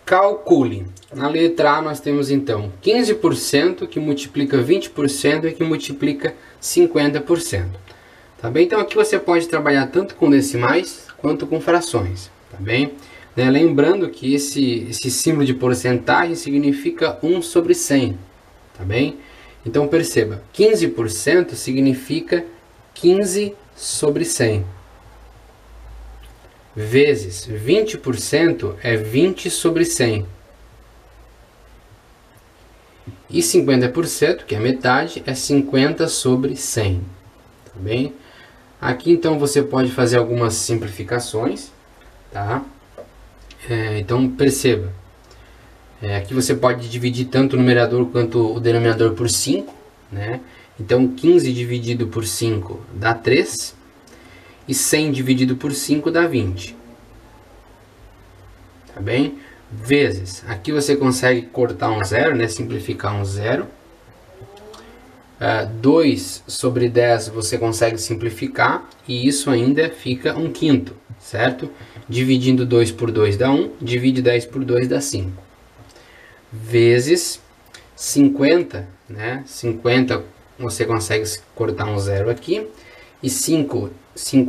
Calcule. Na letra A nós temos então 15% que multiplica 20% e que multiplica 50%. Tá bem? Então aqui você pode trabalhar tanto com decimais quanto com frações. Tá bem? Né? Lembrando que esse símbolo de porcentagem significa 1 sobre 100. Tá bem? Então perceba, 15% significa 15 sobre 100. Vezes 20% é 20 sobre 100. E 50%, que é metade, é 50 sobre 100. Tá bem? Aqui então você pode fazer algumas simplificações. Tá? Então perceba. Aqui você pode dividir tanto o numerador quanto o denominador por 5. Né? Então 15 dividido por 5 dá 3. E 100 dividido por 5 dá 20. Tá bem? Vezes, aqui você consegue cortar um zero, né? Simplificar um zero. 2 sobre 10 você consegue simplificar. E isso ainda fica 1/5, certo? Dividindo 2 por 2 dá 1. Divide 10 por 2 dá 5. Vezes 50, né? 50 você consegue cortar um zero aqui. E 5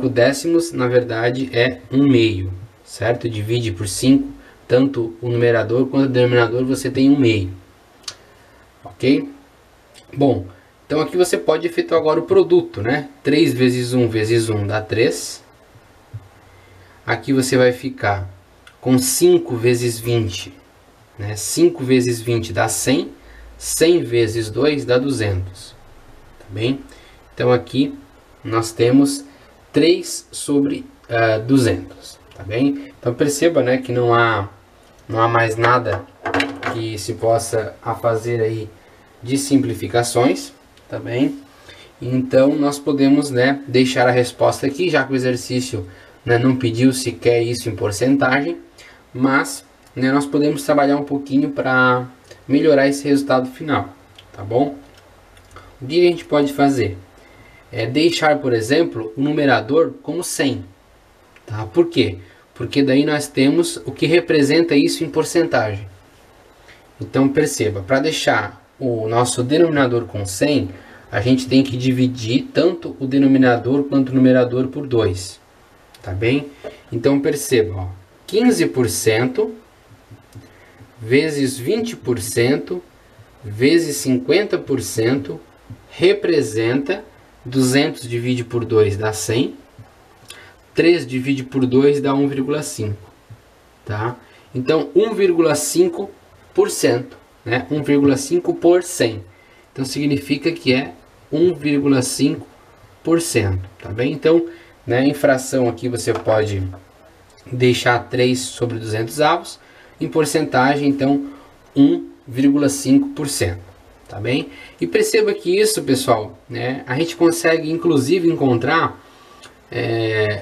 décimos, na verdade, é 1/2, certo? Divide por 5, tanto o numerador quanto o denominador você tem 1/2. Ok? Bom, então aqui você pode efetuar agora o produto, né? 3 vezes 1 vezes 1 dá 3. Aqui você vai ficar com 5 vezes 20, né? 5 vezes 20 dá 100. 100 vezes 2 dá 200. Tá bem? Então aqui nós temos 3 sobre 200, tá bem? Então perceba, né, que não há mais nada que se possa fazer aí de simplificações, tá bem? Então nós podemos, né, deixar a resposta aqui, já que o exercício, né, não pediu sequer isso em porcentagem, mas, né, nós podemos trabalhar um pouquinho para melhorar esse resultado final, tá bom? O que a gente pode fazer? Deixar, por exemplo, o numerador como 100. Tá? Por quê? Porque daí nós temos o que representa isso em porcentagem. Então perceba, para deixar o nosso denominador com 100, a gente tem que dividir tanto o denominador quanto o numerador por 2. Tá bem? Então perceba, ó, 15% vezes 20% vezes 50% representa 200 divide por 2 dá 100. 3 divide por 2 dá 1,5. Tá? Então 1,5%. Né? 1,5 por 100. Então significa que é 1,5%. Tá bem? Então, né, em fração aqui você pode deixar 3 sobre 200 avos. Em porcentagem, então, 1,5%. Tá bem? E perceba que isso, pessoal, né, a gente consegue inclusive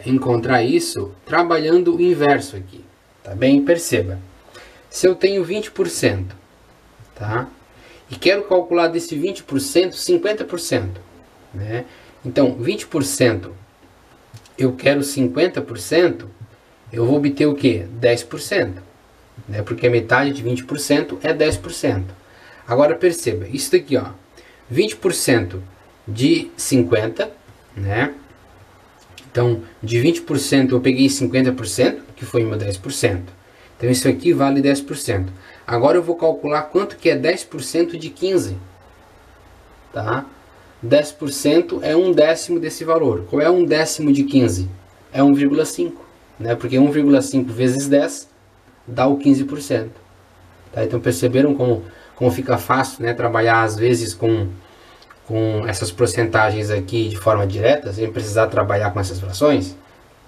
encontrar isso trabalhando o inverso aqui. Tá bem? Perceba. Se eu tenho 20%, tá? E quero calcular desse 20% 50%, né? Então, 20% eu quero 50%, eu vou obter o quê? 10%, né? Porque a metade de 20% é 10%. Agora perceba, isso daqui, ó, 20% de 50, né? Então, de 20% eu peguei 50%, que foi meu 10%. Então, isso aqui vale 10%. Agora eu vou calcular quanto que é 10% de 15. Tá? 10% é 1/10 desse valor. Qual é 1/10 de 15? É 1,5. Né? Porque 1,5 vezes 10 dá o 15%. Tá? Então, perceberam como fica fácil, né, trabalhar às vezes com essas porcentagens aqui de forma direta, sem precisar trabalhar com essas frações,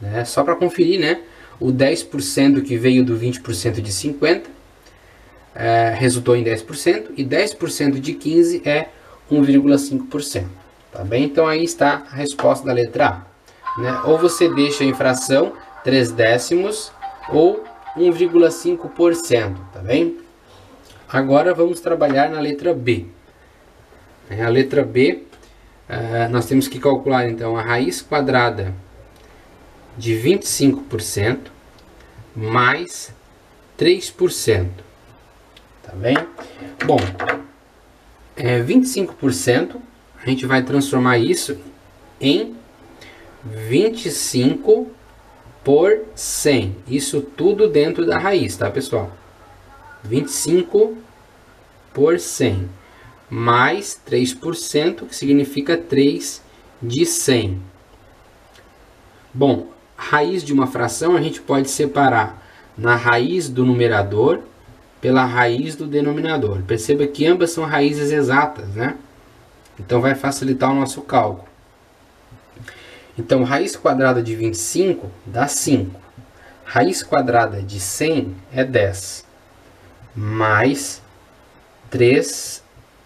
né? Só para conferir, né? O 10% que veio do 20% de 50 resultou em 10%, e 10% de 15 é 1,5%. Tá bem? Então aí está a resposta da letra A. Né? Ou você deixa em fração 3 décimos ou 1,5%. Tá bem? Agora vamos trabalhar na letra B. A letra B, nós temos que calcular então a raiz quadrada de 25% mais 3%. Tá bem? Bom, 25%, a gente vai transformar isso em 25 por 100. Isso tudo dentro da raiz, tá, pessoal? 25 por 100. Mais 3%, que significa 3 de 100. Bom, raiz de uma fração a gente pode separar na raiz do numerador pela raiz do denominador. Perceba que ambas são raízes exatas, né? Então vai facilitar o nosso cálculo. Então, raiz quadrada de 25 dá 5. Raiz quadrada de 100 é 10. Mais 3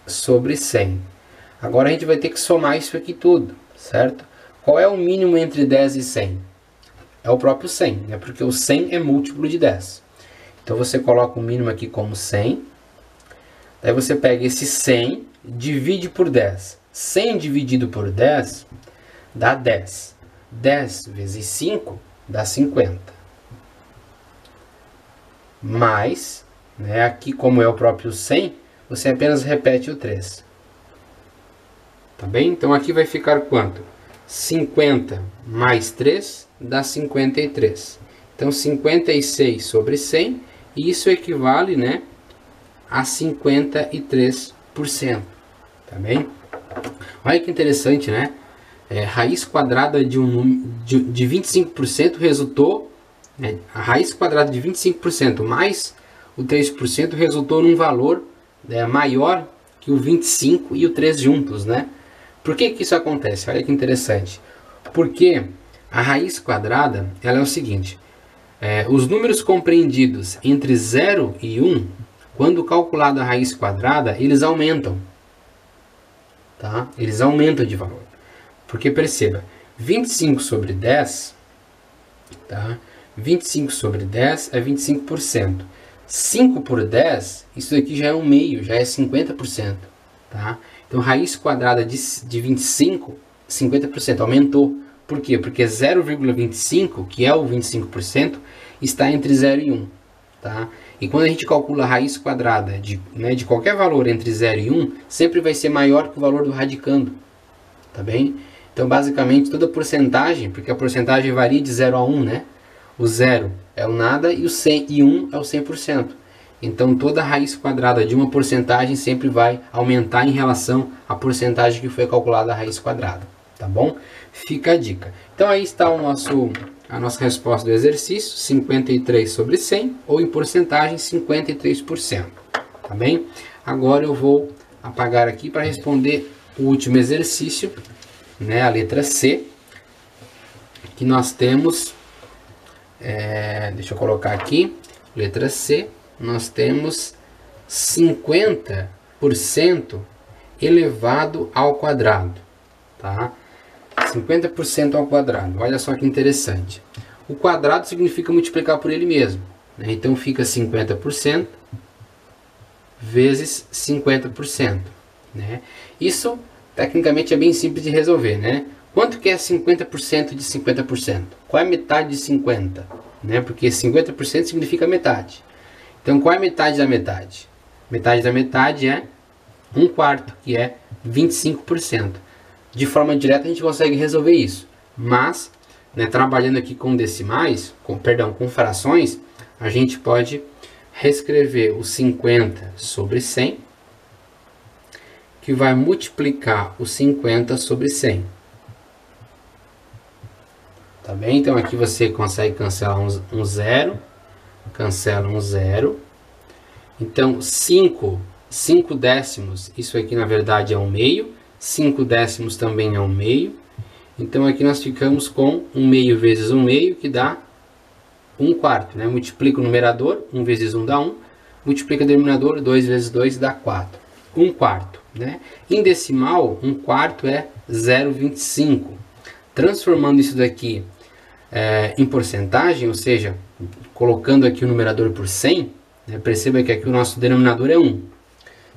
sobre 100. Agora a gente vai ter que somar isso aqui tudo, certo? Qual é o mínimo entre 10 e 100? É o próprio 100, né? Porque o 100 é múltiplo de 10. Então você coloca o mínimo aqui como 100. Daí você pega esse 100, divide por 10. 100 dividido por 10 dá 10. 10 vezes 5 dá 50. Mais, né, aqui como é o próprio 100, você apenas repete o 3. Tá bem? Então aqui vai ficar quanto? 50 mais 3 dá 53. Então 56 sobre 100, e isso equivale, né, a 53%. Tá bem? Olha que interessante, né? Raiz quadrada de 25% resultou, né, a raiz quadrada de 25% mais o 3% resultou num valor maior que o 25 e o 3 juntos, né? Por que que isso acontece? Olha que interessante. Porque a raiz quadrada, ela é o seguinte, os números compreendidos entre 0 e 1, quando calculada a raiz quadrada, eles aumentam. Tá? Eles aumentam de valor. Porque perceba, 25 sobre 10, tá? 25 sobre 10 é 25%. 5 por 10, isso daqui já é um meio, já é 50%. Tá? Então, raiz quadrada de 25, 50%, aumentou. Por quê? Porque 0,25, que é o 25%, está entre 0 e 1. Tá? E quando a gente calcula a raiz quadrada de qualquer valor entre 0 e 1, sempre vai ser maior que o valor do radicando. Tá bem? Então, basicamente, toda porcentagem, porque a porcentagem varia de 0 a 1, né? O 0 é o nada e o 100 e 1 é o 100%. Então, toda a raiz quadrada de uma porcentagem sempre vai aumentar em relação à porcentagem que foi calculada a raiz quadrada. Tá bom? Fica a dica. Então, aí está a nossa resposta do exercício, 53 sobre 100, ou em porcentagem, 53%. Tá bem? Agora eu vou apagar aqui para responder o último exercício, né, a letra C, que nós temos, deixa eu colocar aqui, letra C, nós temos 50% elevado ao quadrado, tá? 50% ao quadrado, olha só que interessante. O quadrado significa multiplicar por ele mesmo, né? Então fica 50% vezes 50%, né? Isso tecnicamente é bem simples de resolver, né? Quanto que é 50% de 50%? Qual é a metade de 50%? Né? Porque 50% significa metade. Então, qual é a metade da metade? Metade da metade é 1/4, que é 25%. De forma direta a gente consegue resolver isso. Mas, né, trabalhando aqui com decimais, com frações, a gente pode reescrever o 50 sobre 100, que vai multiplicar o 50 sobre 100. Tá bem? Então aqui você consegue cancelar um zero, cancela um zero. Então 5 décimos, isso aqui na verdade é um meio, 5 décimos também é um meio. Então aqui nós ficamos com 1 meio vezes 1 meio, que dá 1/4, né? Multiplica o numerador, 1 vezes 1 dá 1, multiplica o denominador, 2 vezes 2 dá 4. 1/4, né? Em decimal, 1/4 é 0,25. Transformando isso daqui em porcentagem, ou seja, colocando aqui o numerador por 100, né? Perceba que aqui o nosso denominador é 1.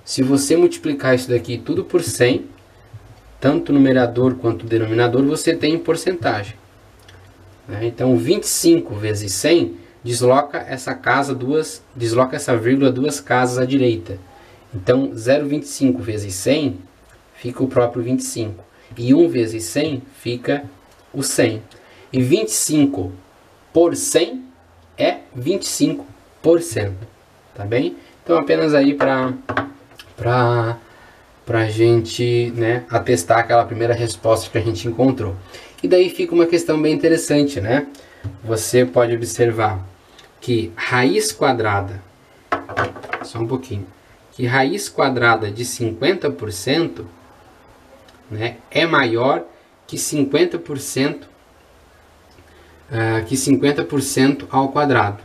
Se você multiplicar isso daqui tudo por 100, tanto o numerador quanto o denominador, você tem em porcentagem. Né? Então, 25 vezes 100 desloca essa vírgula duas casas à direita. Então 0,25 vezes 100 fica o próprio 25. E 1 vezes 100 fica o 100. E 25 por 100 é 25%. Tá bem? Então apenas aí para a gente, né, atestar aquela primeira resposta que a gente encontrou. E daí fica uma questão bem interessante, né? Você pode observar que raiz quadrada, só um pouquinho, que raiz quadrada de 50%, né, é maior que 50%, que 50% ao quadrado.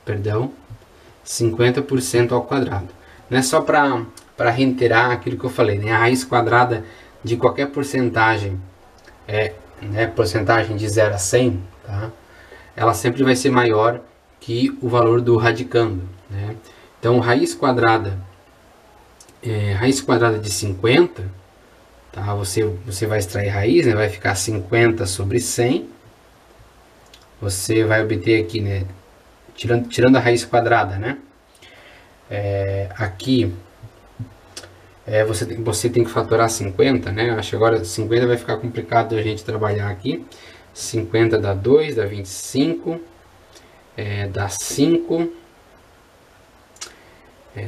Perdão, 50% ao quadrado. Não é só para reiterar aquilo que eu falei, né? A raiz quadrada de qualquer porcentagem, né, porcentagem de 0 a 100, tá? Ela sempre vai ser maior que o valor do radicando, né? Então, raiz quadrada de 50, tá? Você vai extrair raiz, né? Vai ficar 50 sobre 100. Você vai obter aqui, né? Tirando a raiz quadrada, né? Aqui você tem que fatorar 50, né? Acho que agora 50 vai ficar complicado a gente trabalhar aqui. 50 dá 2, dá 25, dá 5,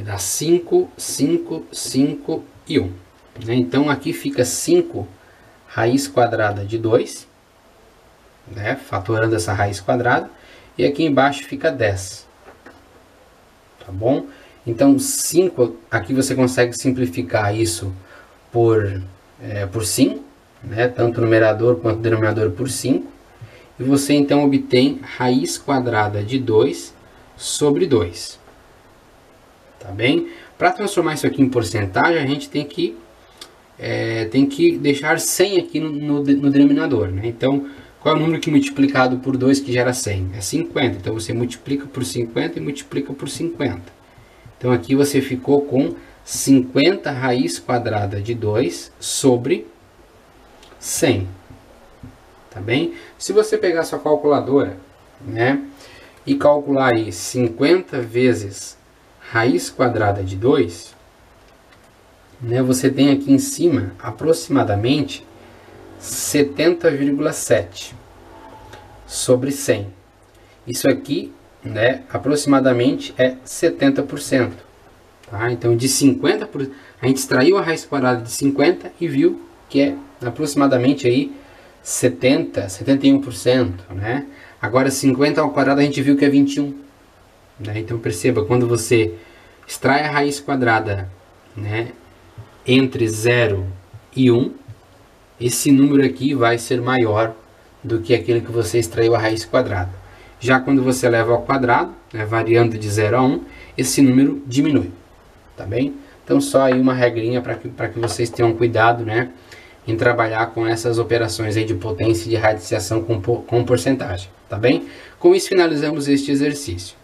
dá 5, 5, 5 e 1. Né? Então aqui fica 5 raiz quadrada de 2, né? Fatorando essa raiz quadrada. E aqui embaixo fica 10. Tá bom? Então 5, aqui você consegue simplificar isso por 5, né? Tanto o numerador quanto o denominador por 5. E você então obtém raiz quadrada de 2 sobre 2. Tá bem? Para transformar isso aqui em porcentagem, a gente tem que deixar 100 aqui no denominador, né? Então, qual é o número que multiplicado por 2 que gera 100? É 50. Então, você multiplica por 50 e multiplica por 50. Então, aqui você ficou com 50 raiz quadrada de 2 sobre 100. Tá bem? Se você pegar sua calculadora, né, e calcular aí 50 vezes raiz quadrada de 2, né, você tem aqui em cima aproximadamente 70,7 sobre 100. Isso aqui, né, aproximadamente é 70%. Tá? Então, de 50%, a gente extraiu a raiz quadrada de 50 e viu que é aproximadamente aí 71%. Né? Agora, 50 ao quadrado a gente viu que é 21. Né? Então, perceba, quando você extrai a raiz quadrada, né, entre 0 e 1, esse número aqui vai ser maior do que aquele que você extraiu a raiz quadrada. Já quando você leva ao quadrado, né, variando de 0 a 1, esse número diminui. Tá bem? Então, só aí uma regrinha para que vocês tenham cuidado, né, em trabalhar com essas operações aí de potência e de radiciação com porcentagem. Tá bem? Com isso, finalizamos este exercício.